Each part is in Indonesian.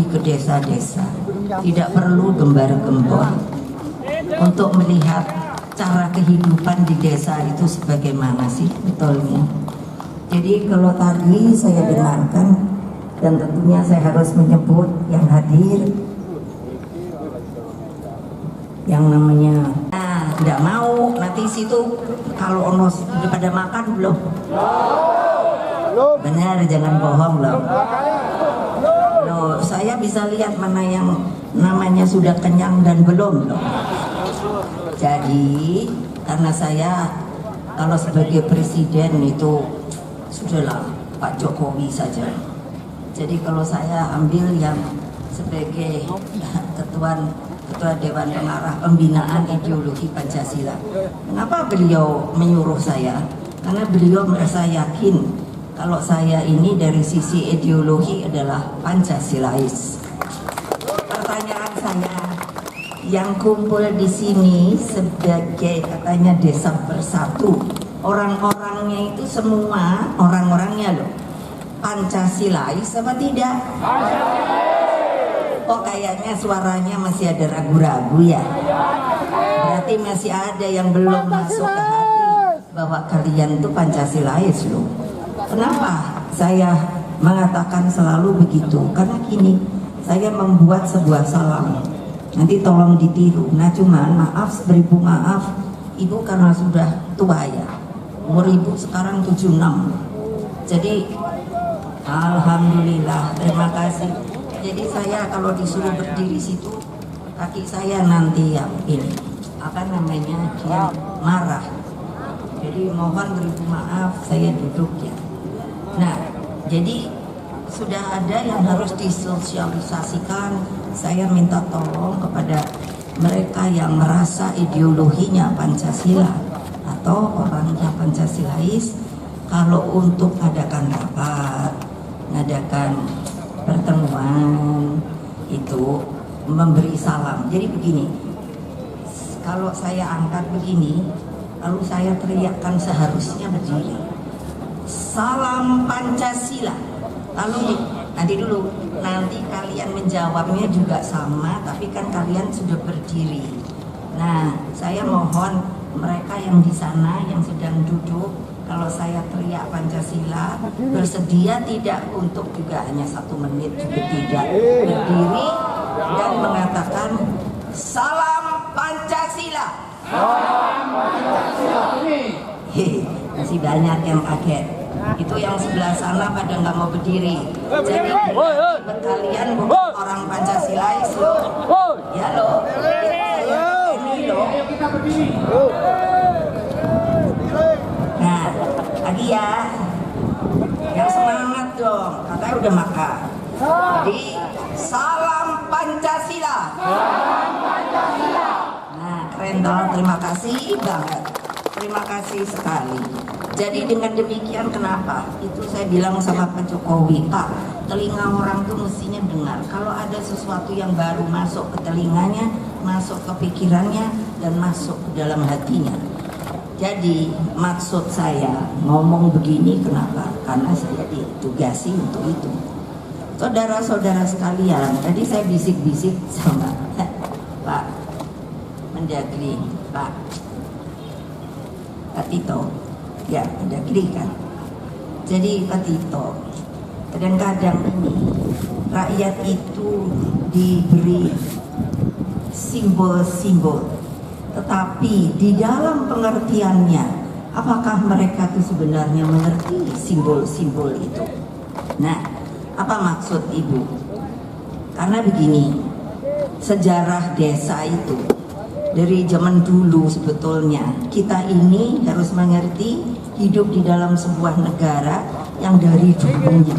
pergi ke desa-desa, tidak perlu gembar-gembor untuk melihat cara kehidupan di desa itu sebagaimana sih betulnya. Jadi kalau tadi saya dengarkan, dan tentunya saya harus menyebut yang hadir, yang namanya tidak mau nanti situ kalau ono pada makan belum? Benar, jangan bohong loh. Loh, saya bisa lihat mana yang namanya sudah kenyang dan belum loh. Jadi karena saya kalau sebagai presiden itu sudahlah Pak Jokowi saja. Jadi kalau saya ambil yang sebagai Ketua Dewan Pengarah Pembinaan Ideologi Pancasila. Kenapa beliau menyuruh saya? Karena beliau merasa yakin kalau saya ini dari sisi ideologi adalah Pancasilais. Pertanyaan saya, yang kumpul di sini sebagai katanya desa bersatu, orang-orangnya itu semua orang-orangnya loh Pancasilais apa tidak? Oh kayaknya suaranya masih ada ragu-ragu ya. Berarti masih ada yang belum masuk ke hati bahwa kalian itu Pancasilais loh. Kenapa saya mengatakan selalu begitu? Karena gini, saya membuat sebuah salam. Nanti tolong ditiru. Nah cuman maaf, beribu maaf, ibu karena sudah tua ya. Umur ibu sekarang 76. Jadi alhamdulillah, terima kasih. Jadi saya kalau disuruh berdiri situ, kaki saya nanti yang ini apa namanya dia marah. Jadi mohon beribu maaf, saya duduk ya. Nah, jadi sudah ada yang harus disosialisasikan. Saya minta tolong kepada mereka yang merasa ideologinya Pancasila atau orangnya Pancasilais, kalau untuk adakan rapat, ngadakan pertemuan itu memberi salam. Jadi begini, kalau saya angkat begini, lalu saya teriakkan seharusnya berdiri. Salam Pancasila. Lalu nanti kalian menjawabnya juga sama, tapi kan kalian sudah berdiri. Nah, saya mohon mereka yang di sana yang sedang duduk, kalau saya teriak Pancasila, bersedia tidak untuk juga hanya 1 menit juga tidak, berdiri dan mengatakan salam Pancasila. Salam Pancasila. Masih banyak yang kaget. Itu yang sebelah sana pada nggak mau berdiri. Jadi kalian bukan orang Pancasilais loh. Ya loh. Ini loh. Kita berdiri. Nah, lagi ya, yang semangat dong, katanya udah makan. Jadi, salam Pancasila. Salam Pancasila. Nah, keren dong, terima kasih banget. Terima kasih sekali. Jadi dengan demikian kenapa? Itu saya bilang sama Pak Jokowi, Pak, telinga orang tuh mestinya dengar. Kalau ada sesuatu yang baru masuk ke telinganya, masuk ke pikirannya, dan masuk ke dalam hatinya. Jadi maksud saya ngomong begini kenapa? Karena saya ditugasi untuk itu. Saudara-saudara sekalian, tadi saya bisik-bisik sama Pak Mendagri, Pak Tito, ya Mendagri kan. Jadi Pak Tito, kadang-kadang ini rakyat itu diberi simbol-simbol. Tetapi di dalam pengertiannya, apakah mereka itu sebenarnya mengerti simbol-simbol itu? Nah, apa maksud Ibu? Karena begini, sejarah desa itu dari zaman dulu sebetulnya kita ini harus mengerti hidup di dalam sebuah negara yang dari dulunya,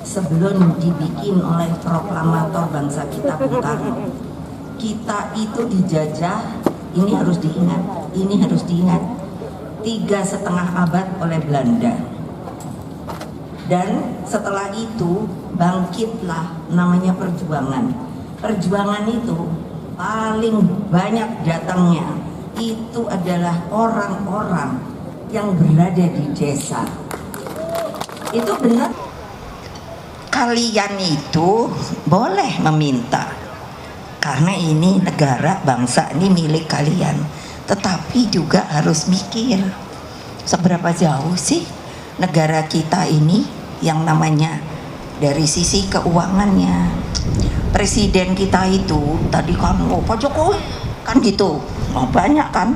sebelum dibikin oleh proklamator bangsa kita Bung Karno, kita itu dijajah. Ini harus diingat 3,5 abad oleh Belanda. Dan setelah itu bangkitlah namanya perjuangan. Perjuangan itu paling banyak datangnya itu adalah orang-orang yang berada di desa. Itu benar. kalian itu boleh meminta, karena ini negara bangsa ini milik kalian, tetapi juga harus mikir seberapa jauh sih negara kita ini yang namanya dari sisi keuangannya. Presiden kita itu tadi kan, oh Pak Jokowi kan gitu, oh banyak kan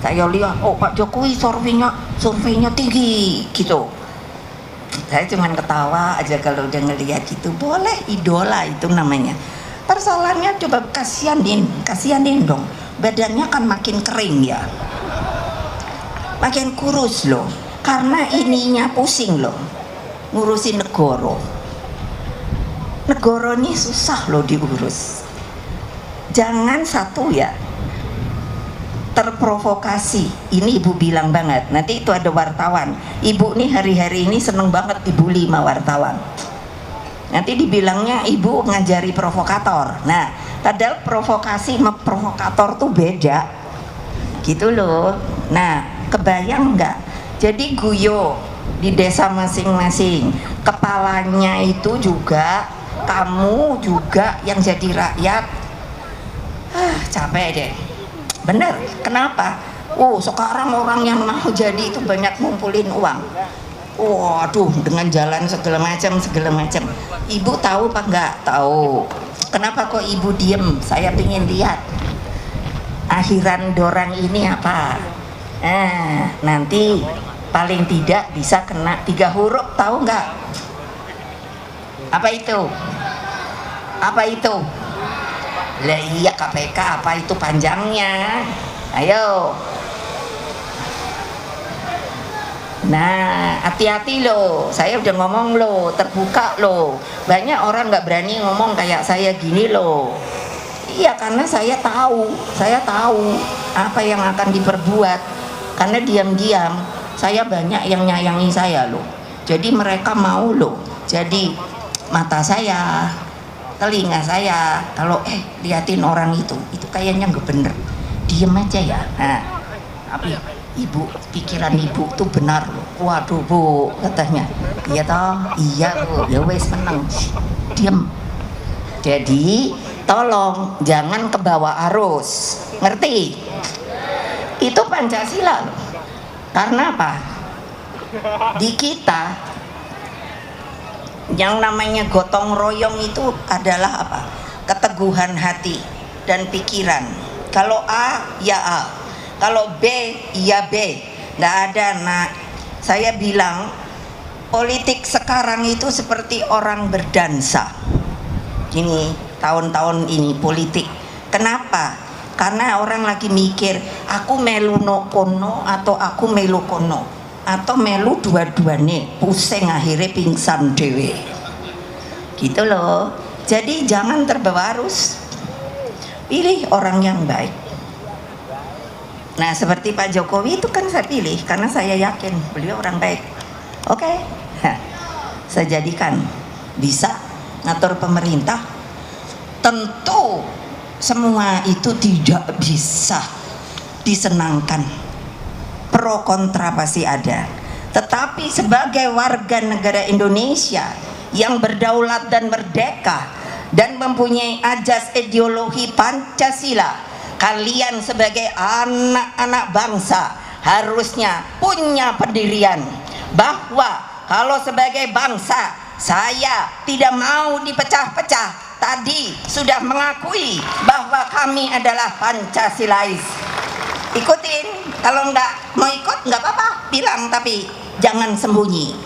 saya lihat, oh Pak Jokowi surveinya tinggi gitu. Saya cuman ketawa aja kalau udah ngelihat gitu. Boleh, idola itu namanya. Persoalannya coba kasihanin dong, badannya kan makin kering ya, makin kurus loh, karena ininya pusing loh ngurusin negara ini susah loh diurus. Jangan satu ya terprovokasi. Ini ibu bilang banget, nanti itu ada wartawan, ibu nih hari-hari ini seneng banget dibully sama wartawan, nanti dibilangnya ibu ngajari provokator. Nah padahal provokasi sama provokator tuh beda gitu loh. Nah kebayang nggak, jadi guyo di desa masing-masing, kepalanya itu juga kamu juga yang jadi rakyat. Capek deh. Bener, kenapa? Sekarang orang yang mau jadi itu banyak ngumpulin uang. Waduh, dengan jalan segala macam. Ibu tahu apa enggak? Tahu. Kenapa kok ibu diem? Saya ingin lihat akhiran dorang ini apa. Nanti paling tidak bisa kena 3 huruf, tahu enggak? Apa itu? Lah iya, KPK apa itu panjangnya? Ayo. Nah hati-hati loh, saya udah ngomong loh, terbuka loh. Banyak orang nggak berani ngomong kayak saya gini loh. Iya, karena saya tahu apa yang akan diperbuat. Karena diam-diam saya banyak yang nyayangi saya loh. Jadi mereka mau loh jadi mata saya, telinga saya, kalau liatin orang itu kayaknya nggak bener, diem aja ya. Nah tapi ibu, pikiran ibu tuh benar loh. Waduh bu, katanya iya toh, iya bu, ya wes menang, diem. Jadi tolong jangan kebawa arus, ngerti? Itu Pancasila loh. Karena apa? Di kita yang namanya gotong royong itu adalah apa? Keteguhan hati dan pikiran. Kalau A ya A, kalau B ya B, nggak ada. Nah saya bilang politik sekarang itu seperti orang berdansa. Ini tahun-tahun ini politik. Kenapa? Karena orang lagi mikir, aku melu no kono atau aku melu kono, atau melu dua-duanya, pusing akhirnya pingsan dewe gitu loh. Jadi jangan terbawa arus, pilih orang yang baik. Nah seperti Pak Jokowi itu kan saya pilih karena saya yakin beliau orang baik. Oke, saya jadikan bisa ngatur pemerintah. Tentu semua itu tidak bisa disenangkan, pro kontra pasti ada. Tetapi sebagai warga negara Indonesia yang berdaulat dan merdeka dan mempunyai ajas ideologi Pancasila, kalian sebagai anak-anak bangsa harusnya punya pendirian bahwa kalau sebagai bangsa saya tidak mau dipecah-pecah. Tadi sudah mengakui bahwa kami adalah Pancasilais. Ikutin, kalau nggak mau ikut nggak apa-apa, bilang, tapi jangan sembunyi.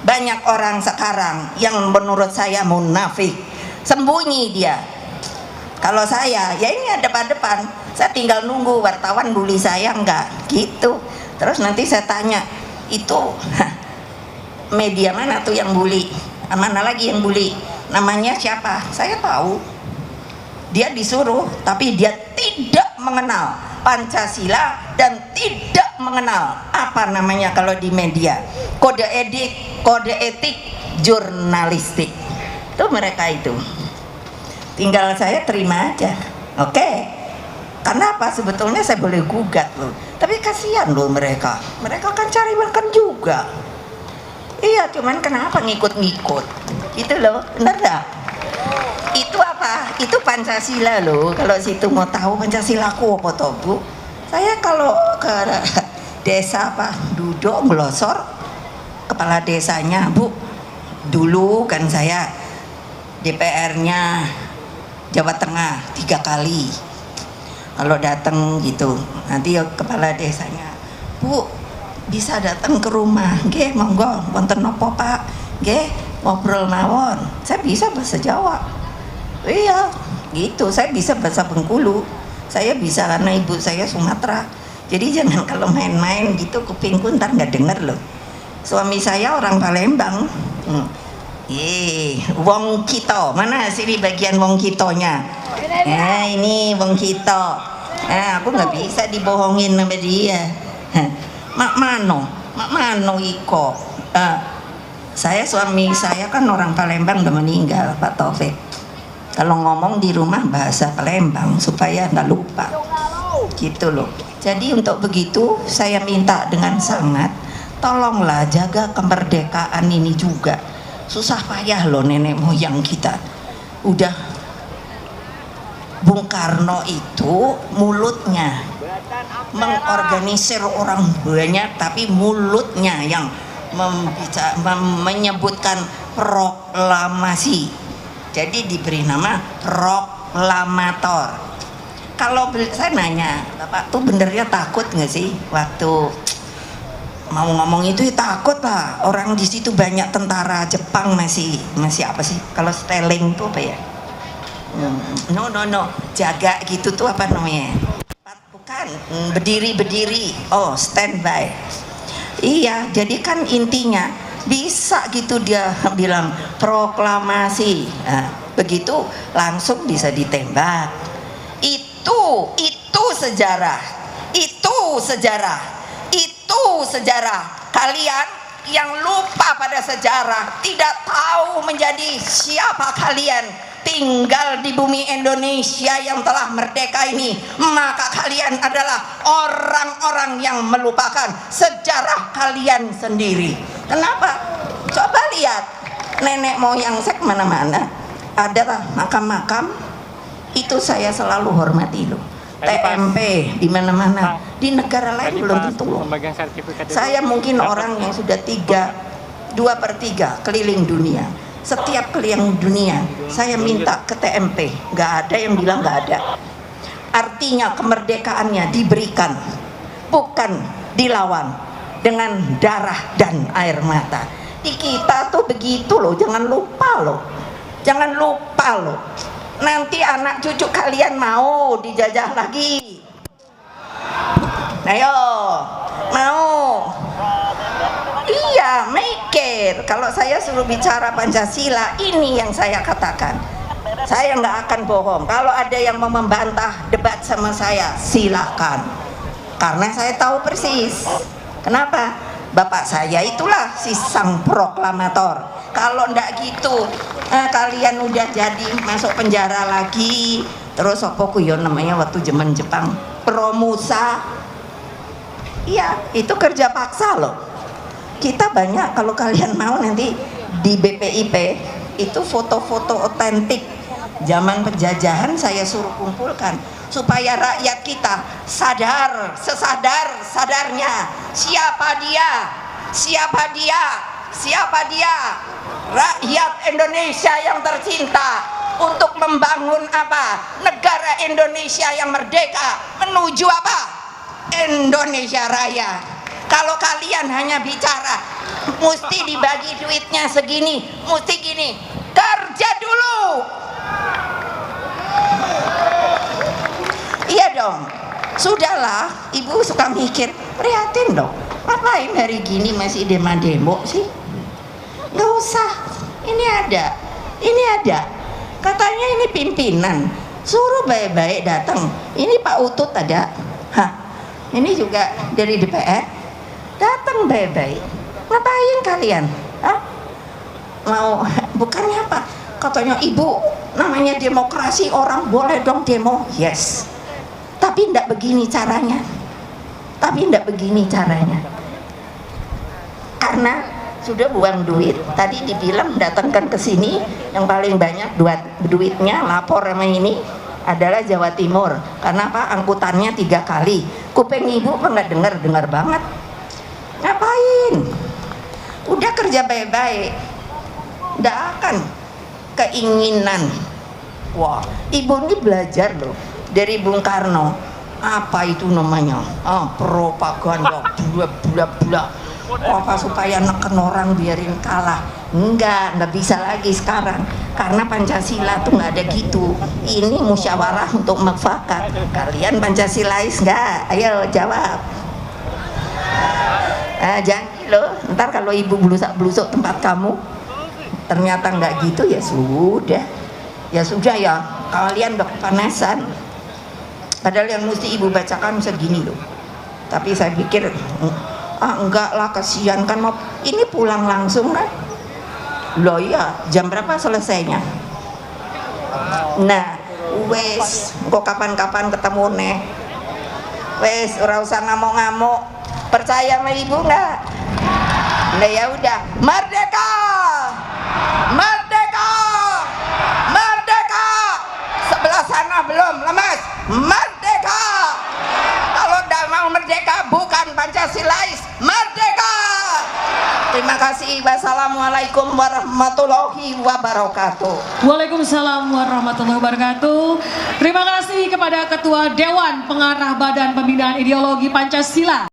Banyak orang sekarang yang menurut saya munafik, sembunyi dia. Kalau saya, ya ini ada depan, saya tinggal nunggu wartawan bully saya enggak gitu. Terus nanti saya tanya, itu media mana tuh yang bully? Mana lagi yang bully? Namanya siapa? Saya tahu. Dia disuruh, tapi dia tidak mengenal Pancasila dan tidak mengenal apa namanya kalau di media, kode etik jurnalistik. Itu mereka itu. Tinggal saya terima aja. Oke. Karena apa? Sebetulnya saya boleh gugat loh. Tapi kasihan loh mereka. Mereka kan cari makan juga. Iya, cuman kenapa ngikut-ngikut? Gitu loh, benar nggak? Itu apa? Itu Pancasila loh. Kalau situ mau tahu Pancasilaku apa toh Bu? Saya kalau ke desa apa duduk ngelosor kepala desanya Bu, dulu kan saya DPR-nya Jawa Tengah 3 kali. Kalau datang gitu, nanti kepala desanya, Bu, bisa datang ke rumah, nggih monggo, wonten napa Pak? Nggih, ngobrol mawon. Saya bisa bahasa Jawa. Iya, gitu. Saya bisa bahasa Bengkulu. Saya bisa karena ibu saya Sumatera. Jadi jangan kalau main-main gitu kupingku ntar nggak denger loh. Suami saya orang Palembang. Wong Kito, mana sini bagian Wong Kitonya? Ini Wong Kito. Aku nggak bisa dibohongin sama dia. Mak Mano iko. Saya suami saya kan orang Palembang udah meninggal, Pak Taufik. Kalau ngomong di rumah bahasa Palembang supaya nggak lupa. Gitu loh. Jadi untuk begitu saya minta dengan sangat, tolonglah jaga kemerdekaan ini juga. Susah payah loh nenek moyang kita. Udah Bung Karno itu mulutnya mengorganisir orang banyak, tapi mulutnya yang menyebutkan proklamasi. Jadi diberi nama proklamator. Kalau saya nanya, Bapak tuh benernya takut nggak sih waktu mau ngomong itu? Ya, takut lah. Orang di situ banyak tentara Jepang masih apa sih? Kalau styling tuh apa ya? No, jaga gitu tuh apa namanya? Bukan, berdiri. Oh, standby. Iya, jadi kan intinya bisa gitu dia bilang proklamasi. Nah, begitu langsung bisa ditembak. Itu sejarah. Kalian yang lupa pada sejarah, tidak tahu menjadi siapa kalian, tinggal di bumi Indonesia yang telah merdeka ini, maka kalian adalah orang-orang yang melupakan sejarah kalian sendiri. Kenapa? Coba lihat nenek moyang saya kemana-mana, ada makam-makam itu saya selalu hormati loh. TMP di mana-mana, di negara lain belum tentu loh. Saya mungkin orang yang sudah 2/3 keliling dunia. Setiap keliling dunia saya minta ke TMP, nggak ada yang bilang nggak ada. Artinya kemerdekaannya diberikan, bukan dilawan dengan darah dan air mata. Di kita tuh begitu loh, jangan lupa loh. Nanti anak cucu kalian mau dijajah lagi. Ayo, mau? Iya, mikir. Kalau saya suruh bicara Pancasila, ini yang saya katakan. Saya nggak akan bohong. Kalau ada yang mau membantah debat sama saya, silakan. Karena saya tahu persis. Kenapa? Bapak saya itulah si sang proklamator. Kalau ndak gitu, kalian udah jadi masuk penjara lagi. Terus apa kuyon namanya waktu zaman Jepang, Promusa. Iya, itu kerja paksa loh. Kita banyak, kalau kalian mau nanti di BPIP itu foto-foto otentik zaman penjajahan saya suruh kumpulkan supaya rakyat kita sadar sesadar-sadarnya siapa dia rakyat Indonesia yang tercinta untuk membangun apa? Negara Indonesia yang merdeka menuju apa? Indonesia Raya. Kalau kalian hanya bicara mesti dibagi duitnya segini, mesti gini, kerja dulu. Iya dong, sudahlah. Ibu suka mikir, prihatin dong. Ngapain hari gini masih demo sih? Nggak usah. Ini ada. Katanya ini pimpinan. Suruh baik-baik datang. Ini Pak Utut ada. Ini juga dari DPR. Datang baik-baik. Ngapain kalian? Mau bukannya apa? Katanya ibu, namanya demokrasi, orang boleh dong demo. Yes. Tapi enggak begini caranya. Karena sudah buang duit. Tadi dibilang datangkan ke sini yang paling banyak duitnya lapor sama ini adalah Jawa Timur. Karena apa? Angkutannya 3 kali. Kuping ibu apa nggak dengar banget. Ngapain? Udah kerja baik-baik, nggak akan keinginan. Wah, ibu ini belajar loh dari Bung Karno. Apa itu namanya? Propaganda, bula-bula. Apa supaya neken orang biarin kalah? Nggak bisa lagi sekarang karena Pancasila tuh nggak ada gitu. Ini musyawarah untuk mufakat. Kalian Pancasilais nggak? Ayo jawab. Jangan loh, ntar kalau ibu blusak tempat kamu ternyata nggak gitu, ya sudah ya kalian udah kepanasan. Padahal yang mesti ibu bacakan segini loh, tapi saya pikir enggak lah, kasihan kan, mau ini pulang langsung kan loh. Ya jam berapa selesainya? Nah wes kok kapan-kapan ketemu nih, wes ora usah ngamuk-ngamuk. Percaya sama ibu nggak? Nah ya udah, merdeka, merdeka, merdeka. Sebelah sana belum lemas, merdeka. Kalau udah mau merdeka bukan Pancasilais, merdeka. Terima kasih. Wassalamualaikum warahmatullahi wabarakatuh. Waalaikumsalam warahmatullahi wabarakatuh. Terima kasih kepada Ketua Dewan Pengarah Badan Pembinaan Ideologi Pancasila.